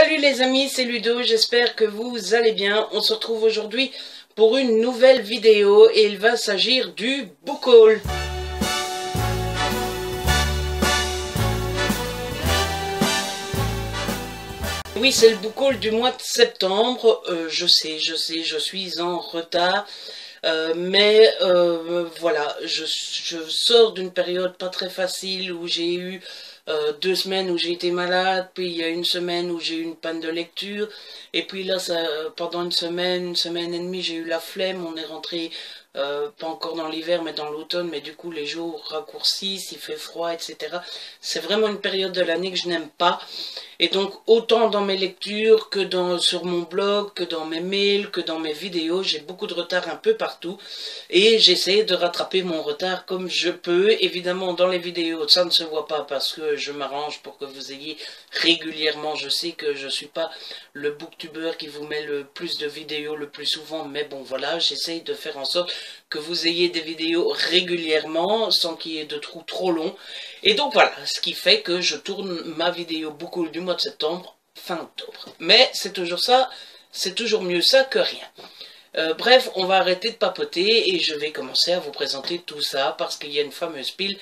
Salut les amis, c'est Ludo, j'espère que vous allez bien. On se retrouve aujourd'hui pour une nouvelle vidéo et il va s'agir du book haul. Oui, c'est le book haul du mois de septembre. Je sais, je suis en retard. Mais voilà, je sors d'une période pas très facile où j'ai eu 2 semaines où j'ai été malade, puis il y a une semaine où j'ai eu une panne de lecture, et puis là, pendant une semaine et demie, j'ai eu la flemme, on est rentré pas encore dans l'hiver, mais dans l'automne, mais du coup, les jours raccourcissent, il fait froid, etc. C'est vraiment une période de l'année que je n'aime pas. Et donc, autant dans mes lectures que sur mon blog, que dans mes mails, que dans mes vidéos, j'ai beaucoup de retard un peu partout. Et j'essaie de rattraper mon retard comme je peux. Évidemment, dans les vidéos, ça ne se voit pas parce que je m'arrange pour que vous ayez régulièrement. Je sais que je ne suis pas le booktubeur qui vous met le plus de vidéos le plus souvent. Mais bon, voilà, j'essaie de faire en sorte que vous ayez des vidéos régulièrement sans qu'il y ait de trous trop longs. Et donc voilà, ce qui fait que je tourne ma vidéo beaucoup du mois de septembre, fin octobre. Mais c'est toujours ça, c'est toujours mieux ça que rien. Bref, on va arrêter de papoter et je vais commencer à vous présenter tout ça parce qu'il y a une fameuse pile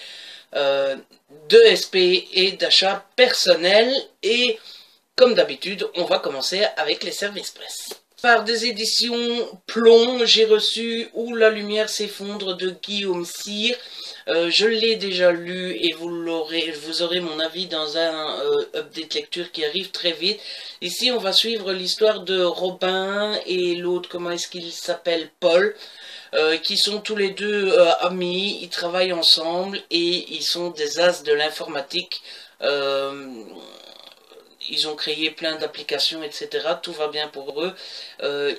de SP et d'achats personnels. Et comme d'habitude, on va commencer avec les services presse. Par des éditions Plomb, j'ai reçu Où la lumière s'effondre de Guillaume Cyr. Je l'ai déjà lu et vous aurez mon avis dans un update lecture qui arrive très vite. Ici, on va suivre l'histoire de Robin et l'autre, comment est-ce qu'il s'appelle, Paul, qui sont tous les deux amis, ils travaillent ensemble et ils sont des as de l'informatique. Ils ont créé plein d'applications, etc. Tout va bien pour eux.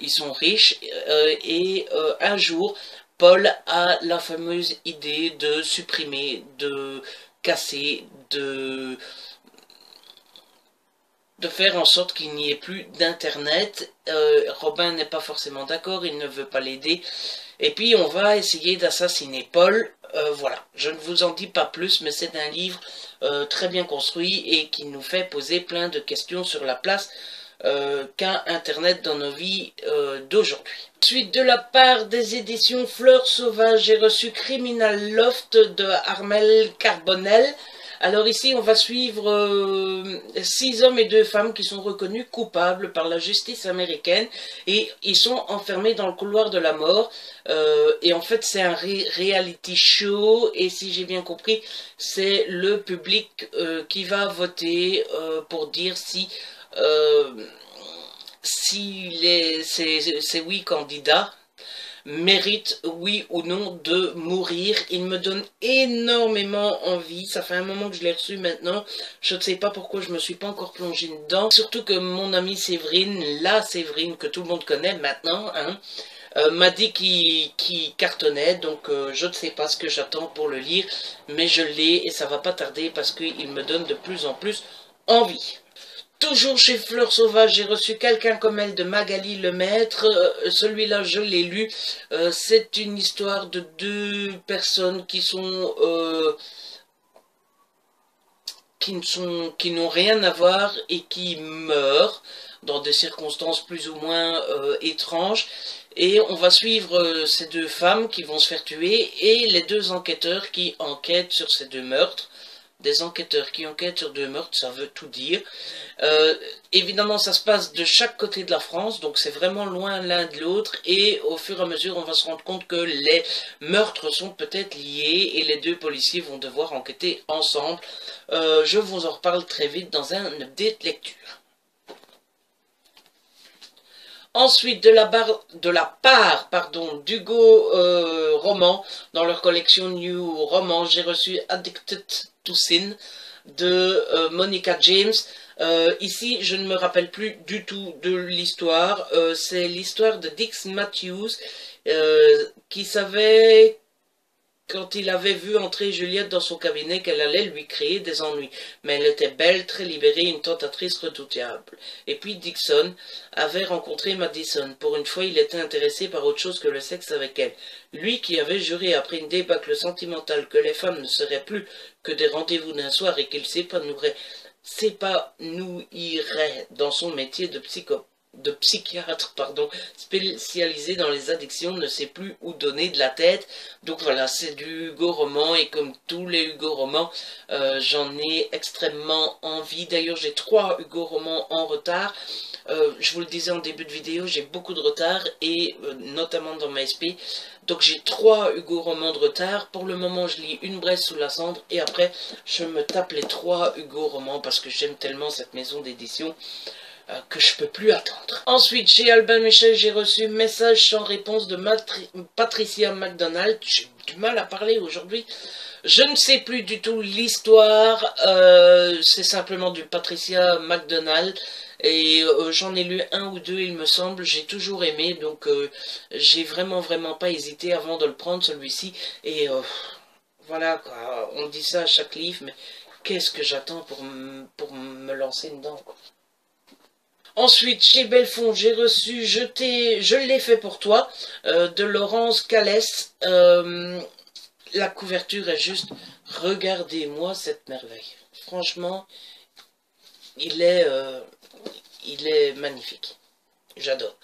Ils sont riches. Et un jour, Paul a la fameuse idée de supprimer, de casser, de faire en sorte qu'il n'y ait plus d'internet. Robin n'est pas forcément d'accord, il ne veut pas l'aider. Et puis on va essayer d'assassiner Paul. Voilà, je ne vous en dis pas plus, mais c'est un livre très bien construit et qui nous fait poser plein de questions sur la place qu'a Internet dans nos vies d'aujourd'hui. Ensuite, de la part des éditions Fleurs Sauvages, j'ai reçu Criminal Loft de Armel Carbonell. Alors ici, on va suivre 6 hommes et 2 femmes qui sont reconnus coupables par la justice américaine et ils sont enfermés dans le couloir de la mort. Et en fait, c'est un reality show et si j'ai bien compris, c'est le public qui va voter pour dire si ces 8 candidats mérite, oui ou non, de mourir. Il me donne énormément envie. Ça fait un moment que je l'ai reçu maintenant. Je ne sais pas pourquoi je me suis pas encore plongée dedans. Surtout que mon amie Séverine, la Séverine que tout le monde connaît maintenant, hein, m'a dit qu'il cartonnait. Donc je ne sais pas ce que j'attends pour le lire. Mais je l'ai et ça va pas tarder parce qu'il me donne de plus en plus envie. Toujours chez Fleurs Sauvages, j'ai reçu Quelqu'un comme elle de Magali Lemaître. Celui-là, je l'ai lu. C'est une histoire de 2 personnes qui n'ont rien à voir et qui meurent dans des circonstances plus ou moins étranges. Et on va suivre ces 2 femmes qui vont se faire tuer et les 2 enquêteurs qui enquêtent sur ces 2 meurtres. Des enquêteurs qui enquêtent sur 2 meurtres, ça veut tout dire. Évidemment, ça se passe de chaque côté de la France, donc c'est vraiment loin l'un de l'autre, et au fur et à mesure, on va se rendre compte que les meurtres sont peut-être liés, et les 2 policiers vont devoir enquêter ensemble. Je vous en reparle très vite dans un update lecture. Ensuite, de la part d'Hugo Roman, dans leur collection New Roman, j'ai reçu Addicted to Sin de Monica James. Ici, je ne me rappelle plus du tout de l'histoire. C'est l'histoire de Dix Matthews qui savait, quand il avait vu entrer Juliette dans son cabinet, qu'elle allait lui créer des ennuis. Mais elle était belle, très libérée, une tentatrice redoutable. Et puis Dixon avait rencontré Madison. Pour une fois, il était intéressé par autre chose que le sexe avec elle. Lui qui avait juré après une débâcle sentimentale que les femmes ne seraient plus que des rendez-vous d'un soir et qu'ils s'épanouiraient c'est pas nous irait dans son métier de psychiatre, pardon, spécialisé dans les addictions, ne sait plus où donner de la tête. Donc voilà, c'est du Hugo roman, et comme tous les Hugo romans, j'en ai extrêmement envie. D'ailleurs, j'ai 3 Hugo romans en retard. Je vous le disais en début de vidéo, j'ai beaucoup de retard, et notamment dans ma SP. Donc j'ai 3 Hugo romans de retard. Pour le moment, je lis Une braise sous la cendre, et après, je me tape les 3 Hugo romans parce que j'aime tellement cette maison d'édition que je peux plus attendre. Ensuite, chez Albin Michel, j'ai reçu Message sans réponse de Patricia McDonald. J'ai du mal à parler aujourd'hui. Je ne sais plus du tout l'histoire. C'est simplement du Patricia McDonald. Et j'en ai lu 1 ou 2, il me semble. J'ai toujours aimé. Donc, j'ai vraiment pas hésité avant de le prendre, celui-ci. Et voilà, quoi. On dit ça à chaque livre, mais qu'est-ce que j'attends pour me lancer dedans, quoi. Ensuite, chez Belfond, j'ai reçu Je l'ai fait pour toi, de Laurence Calès. La couverture est juste, regardez-moi cette merveille. Franchement, il est magnifique. J'adore.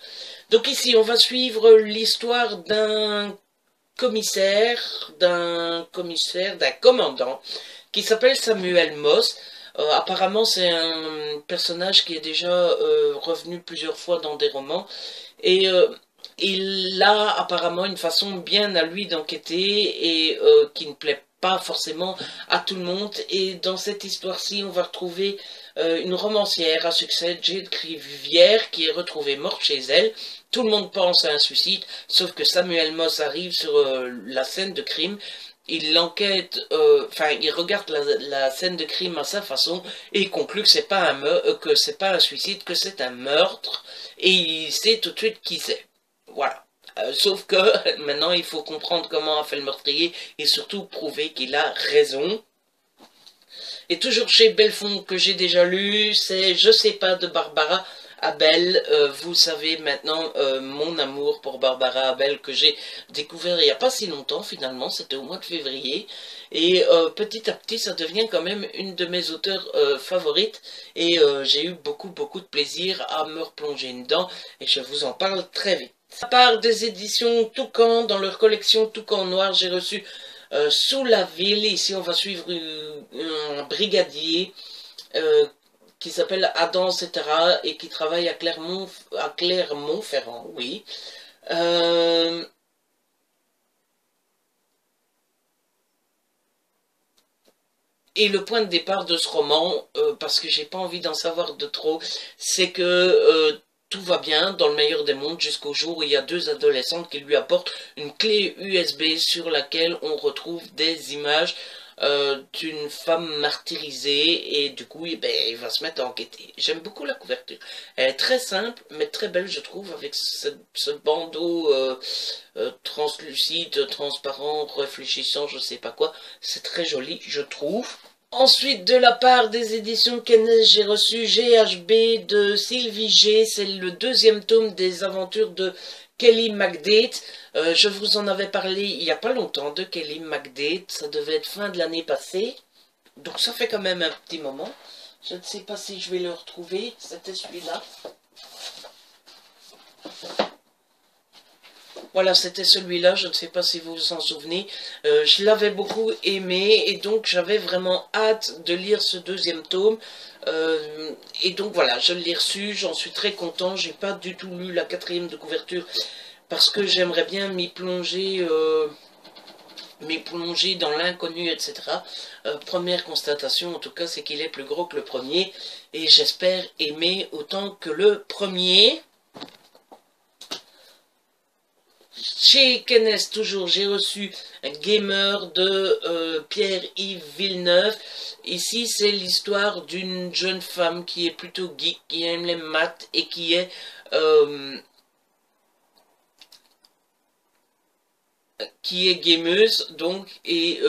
Donc ici, on va suivre l'histoire d'un commandant, qui s'appelle Samuel Moss. Apparemment, c'est un personnage qui est déjà revenu plusieurs fois dans des romans. Et il a apparemment une façon bien à lui d'enquêter, et qui ne plaît pas forcément à tout le monde. Et dans cette histoire-ci, on va retrouver une romancière à succès, Jade Rivière, qui est retrouvée morte chez elle. Tout le monde pense à un suicide, sauf que Samuel Moss arrive sur la scène de crime. Il l'enquête, il regarde la scène de crime à sa façon, et il conclut que c'est pas un suicide, que c'est un meurtre, et il sait tout de suite qui c'est. Voilà. Sauf que maintenant il faut comprendre comment a fait le meurtrier, et surtout prouver qu'il a raison. Et toujours chez Belfond, que j'ai déjà lu, c'est Je sais pas de Barbara Abel. Vous savez maintenant mon amour pour Barbara Abel, que j'ai découvert il n'y a pas si longtemps finalement, c'était au mois de février. Et petit à petit, ça devient quand même une de mes auteurs favorites. Et j'ai eu beaucoup de plaisir à me replonger dedans, et je vous en parle très vite. À part des éditions Toucan, dans leur collection Toucan Noir, j'ai reçu Sous la ville. Ici, on va suivre un brigadier qui s'appelle Adam, etc. et qui travaille à Clermont-Ferrand, oui. Et le point de départ de ce roman, parce que j'ai pas envie d'en savoir de trop, c'est que tout va bien dans le meilleur des mondes jusqu'au jour où il y a 2 adolescentes qui lui apportent une clé USB sur laquelle on retrouve des images d'une femme martyrisée, et du coup il va se mettre à enquêter. J'aime beaucoup la couverture. Elle est très simple mais très belle, je trouve, avec ce bandeau translucide, transparent, réfléchissant, je sais pas quoi. C'est très joli, je trouve. Ensuite, de la part des éditions Kennes, j'ai reçu GHB de Sylvie G. C'est le 2e tome des aventures de Kelly McDate. Je vous en avais parlé il n'y a pas longtemps de Kelly McDate. Ça devait être fin de l'année passée. Donc ça fait quand même un petit moment. Je ne sais pas si je vais le retrouver. C'était celui-là. Voilà, c'était celui-là, je ne sais pas si vous vous en souvenez. Je l'avais beaucoup aimé, et donc j'avais vraiment hâte de lire ce 2e tome. Et donc voilà, je l'ai reçu, j'en suis très content. J'ai pas du tout lu la 4e de couverture, parce que j'aimerais bien m'y plonger dans l'inconnu, etc. Première constatation, en tout cas, c'est qu'il est plus gros que le premier, et j'espère aimer autant que le premier. Chez Kennes, toujours, j'ai reçu un Gamer de Pierre-Yves Villeneuve. Ici, c'est l'histoire d'une jeune femme qui est plutôt geek, qui aime les maths, et qui est gameuse, donc, et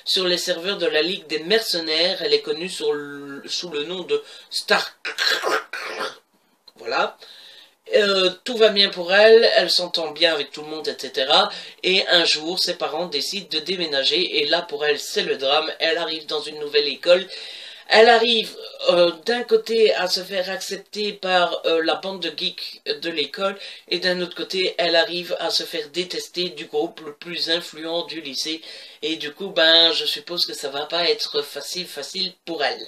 sur les serveurs de la Ligue des Mercenaires. Elle est connue sous le nom de Star. Voilà. Tout va bien pour elle, elle s'entend bien avec tout le monde, etc. Et un jour, ses parents décident de déménager, et là, pour elle, c'est le drame. Elle arrive dans une nouvelle école, Elle arrive d'un côté à se faire accepter par la bande de geeks de l'école, et d'un autre côté, elle arrive à se faire détester du groupe le plus influent du lycée, et du coup, ben, je suppose que ça va pas être facile pour elle.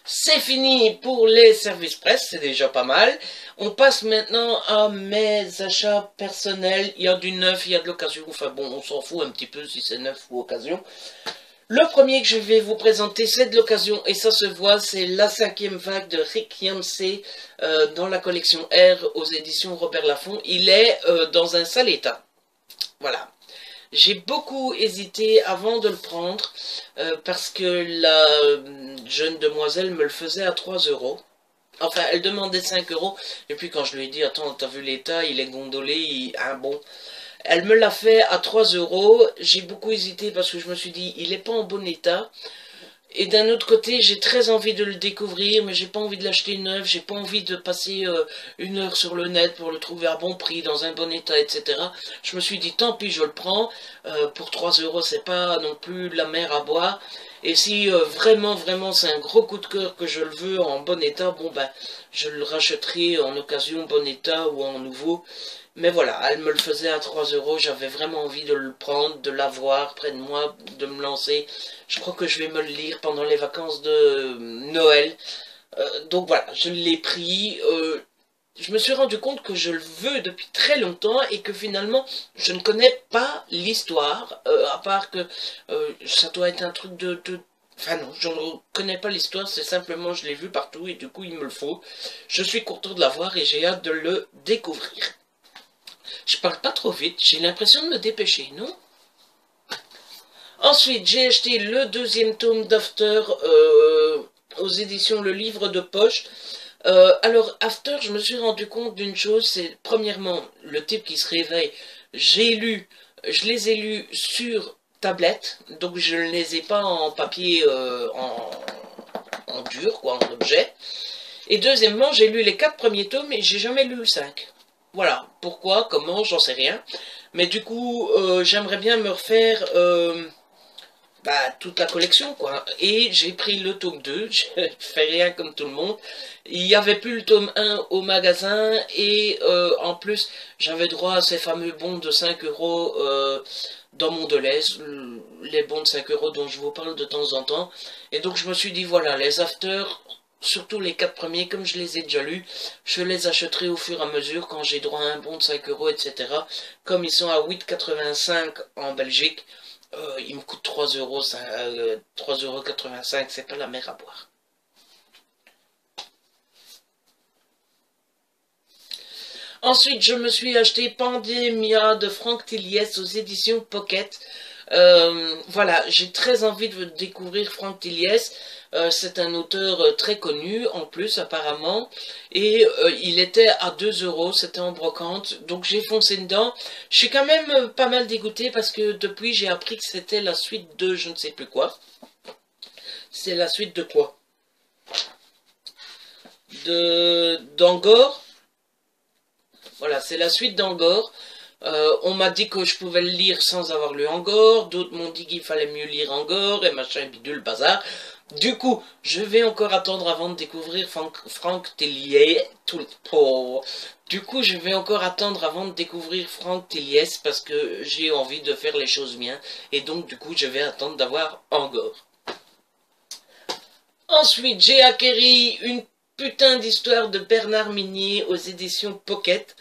C'est fini pour les services presse, c'est déjà pas mal. On passe maintenant à mes achats personnels. Il y a du neuf, il y a de l'occasion. Enfin bon, on s'en fout un petit peu si c'est neuf ou occasion. Le premier que je vais vous présenter, c'est de l'occasion, et ça se voit, c'est la 5e vague de Rick Yancey dans la collection R aux éditions Robert Laffont. Il est dans un sale état. Voilà. J'ai beaucoup hésité avant de le prendre parce que la jeune demoiselle me le faisait à 3 euros. Enfin, elle demandait 5 euros. Et puis quand je lui ai dit, attends, t'as vu l'état, il est gondolé, bon. Elle me l'a fait à 3 euros. J'ai beaucoup hésité parce que je me suis dit, il n'est pas en bon état. Et d'un autre côté, j'ai très envie de le découvrir, mais j'ai pas envie de l'acheter neuf, j'ai pas envie de passer une heure sur le net pour le trouver à bon prix, dans un bon état, etc. Je me suis dit, tant pis, je le prends. Pour 3 euros, c'est pas non plus la mer à boire. Et si vraiment, c'est un gros coup de cœur que je le veux en bon état, bon ben, je le rachèterai en occasion bon état ou en nouveau. Mais voilà, elle me le faisait à 3 euros, j'avais vraiment envie de le prendre, de l'avoir près de moi, de me lancer. Je crois que je vais me le lire pendant les vacances de Noël. Donc voilà, je l'ai pris. Je me suis rendu compte que je le veux depuis très longtemps et que finalement, je ne connais pas l'histoire, à part que ça doit être un truc Enfin non, je ne connais pas l'histoire, c'est simplement je l'ai vu partout et du coup il me le faut. Je suis content de l'avoir et j'ai hâte de le découvrir. Je parle pas trop vite, j'ai l'impression de me dépêcher, non? Ensuite, j'ai acheté le 2e tome d'After aux éditions Le Livre de Poche. Alors, After, je me suis rendu compte d'une chose, c'est premièrement, le type qui se réveille, je les ai lus sur tablette, donc je ne les ai pas en papier, en dur, quoi, en objet. Et deuxièmement, j'ai lu les 4 premiers tomes et j'ai jamais lu le 5. Voilà, pourquoi, comment, j'en sais rien. Mais du coup, j'aimerais bien me refaire toute la collection, quoi. Et j'ai pris le tome 2, je fais rien comme tout le monde. Il n'y avait plus le tome 1 au magasin, et en plus, j'avais droit à ces fameux bons de 5 euros dans mon Deleuze, les bons de 5 euros dont je vous parle de temps en temps. Et donc je me suis dit, voilà, les afters, surtout les 4 premiers, comme je les ai déjà lus, je les achèterai au fur et à mesure quand j'ai droit à un bon de 5 euros, etc. Comme ils sont à 8,85 en Belgique, il me coûte 3 euros, 3,85 €, c'est pas la mer à boire. Ensuite, je me suis acheté Pandemia de Franck Tilliès aux éditions Pocket. Voilà, j'ai très envie de découvrir Franck Tilliès. C'est un auteur très connu, en plus, apparemment. Et il était à 2 euros, c'était en brocante. Donc j'ai foncé dedans. Je suis quand même pas mal dégoûté parce que depuis, j'ai appris que c'était la suite de je ne sais plus quoi. C'est la suite de quoi? D'Angor. Voilà, c'est la suite d'Angor. On m'a dit que je pouvais le lire sans avoir lu Angor, d'autres m'ont dit qu'il fallait mieux lire Angor, et machin, et bidule, bazar. Du coup, je vais encore attendre avant de découvrir Franck Tilliès. Du coup, je vais encore attendre avant de découvrir Franck Tilliès, parce que j'ai envie de faire les choses bien, et donc du coup, je vais attendre d'avoir Angor. Ensuite, j'ai acquéri une putain d'histoire de Bernard Minier aux éditions Pocket.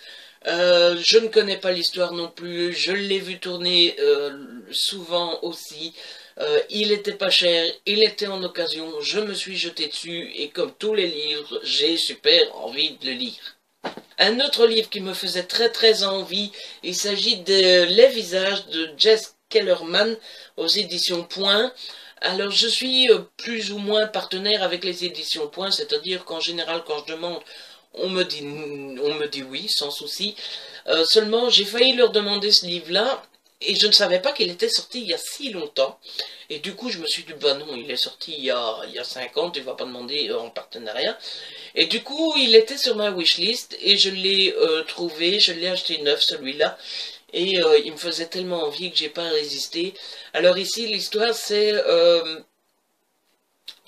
Je ne connais pas l'histoire non plus, je l'ai vu tourner souvent aussi. Il était pas cher, il était en occasion, je me suis jeté dessus et comme tous les livres, j'ai super envie de le lire. Un autre livre qui me faisait très envie, il s'agit de Les visages de Jess Kellerman aux éditions Point. Alors je suis plus ou moins partenaire avec les éditions Point, c'est-à-dire qu'en général quand je demande, on me dit oui, sans souci. Seulement, j'ai failli leur demander ce livre-là, et je ne savais pas qu'il était sorti il y a si longtemps. Et du coup, je me suis dit, bah non, il est sorti il y a 5 ans, tu vas pas demander en partenariat. Et du coup, il était sur ma wishlist, et je l'ai trouvé, je l'ai acheté neuf, celui-là. Et il me faisait tellement envie que j'ai pas résisté. Alors ici, l'histoire, c'est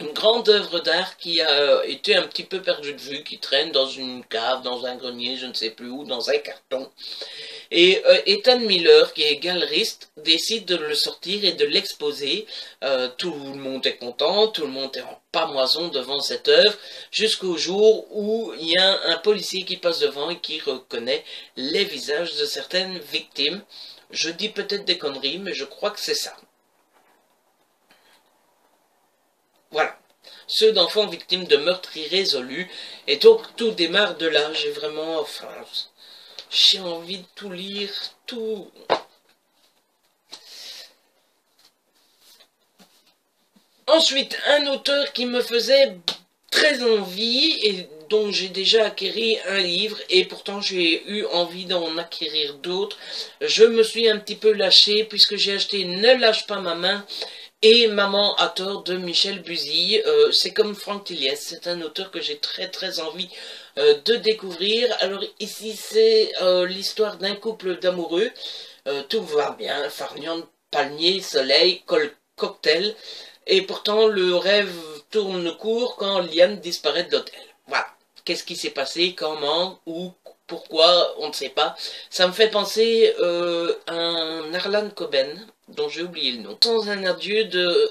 une grande œuvre d'art qui a été un petit peu perdue de vue, qui traîne dans une cave, dans un grenier, je ne sais plus où, dans un carton. Et Ethan Miller, qui est galeriste, décide de le sortir et de l'exposer. Tout le monde est content, tout le monde est en pâmoison devant cette œuvre, jusqu'au jour où il y a un policier qui passe devant et qui reconnaît les visages de certaines victimes. Je dis peut-être des conneries, mais je crois que c'est ça. Voilà. Ceux d'enfants victimes de meurtres irrésolus. Et donc tout démarre de là. J'ai vraiment... Enfin, j'ai envie de tout lire, tout... Ensuite, un auteur qui me faisait très envie et dont j'ai déjà acquéri un livre et pourtant j'ai eu envie d'en acquérir d'autres. Je me suis un petit peu lâché puisque j'ai acheté Ne lâche pas ma main et Maman a tort de Michel Buzy. C'est comme Franck Tilliès, c'est un auteur que j'ai très envie de découvrir. Alors ici c'est l'histoire d'un couple d'amoureux. Tout va bien, farniente, palmier, soleil, cocktail. Et pourtant le rêve tourne court quand Liane disparaît de l'hôtel. Voilà. Qu'est-ce qui s'est passé, comment, où, pourquoi, on ne sait pas. Ça me fait penser à un Harlan Coben, dont j'ai oublié le nom. Sans un adieu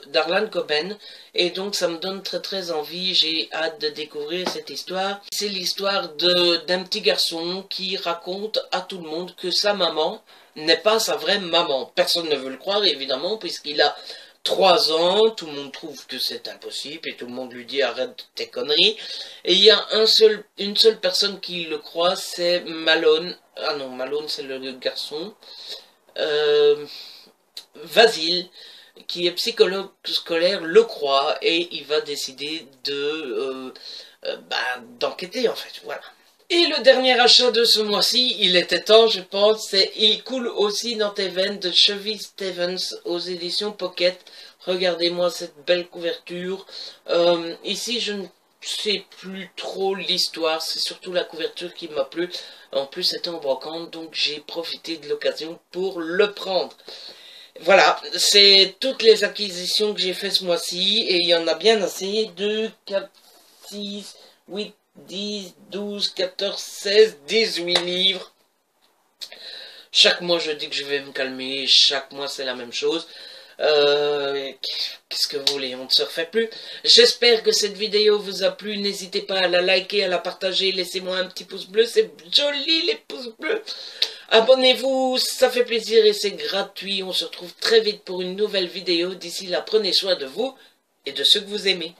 d'Harlan Coben, et donc ça me donne très envie, j'ai hâte de découvrir cette histoire. C'est l'histoire d'un petit garçon qui raconte à tout le monde que sa maman n'est pas sa vraie maman. Personne ne veut le croire, évidemment, puisqu'il a 3 ans, tout le monde trouve que c'est impossible, et tout le monde lui dit arrête tes conneries. Et il y a une seule personne qui le croit, c'est Malone. Ah non, Malone c'est le garçon. Vasile, qui est psychologue scolaire, le croit et il va décider d'enquêter en fait, voilà. Et le dernier achat de ce mois-ci, il était temps je pense, c'est Il coule aussi dans tes veines de Chevy Stevens aux éditions Pocket. Regardez-moi cette belle couverture. Ici je ne sais plus trop l'histoire, c'est surtout la couverture qui m'a plu. En plus c'était en brocante, donc j'ai profité de l'occasion pour le prendre. Voilà, c'est toutes les acquisitions que j'ai fait ce mois-ci, et il y en a bien assez, 2, 4, 6, 8, 10, 12, 14, 16, 18 livres. Chaque mois je dis que je vais me calmer, chaque mois c'est la même chose. Qu'est-ce que vous voulez, on ne se refait plus. J'espère que cette vidéo vous a plu, n'hésitez pas à la liker, à la partager, laissez-moi un petit pouce bleu, c'est joli les pouces bleus. Abonnez-vous, ça fait plaisir et c'est gratuit. On se retrouve très vite pour une nouvelle vidéo. D'ici là, prenez soin de vous et de ceux que vous aimez.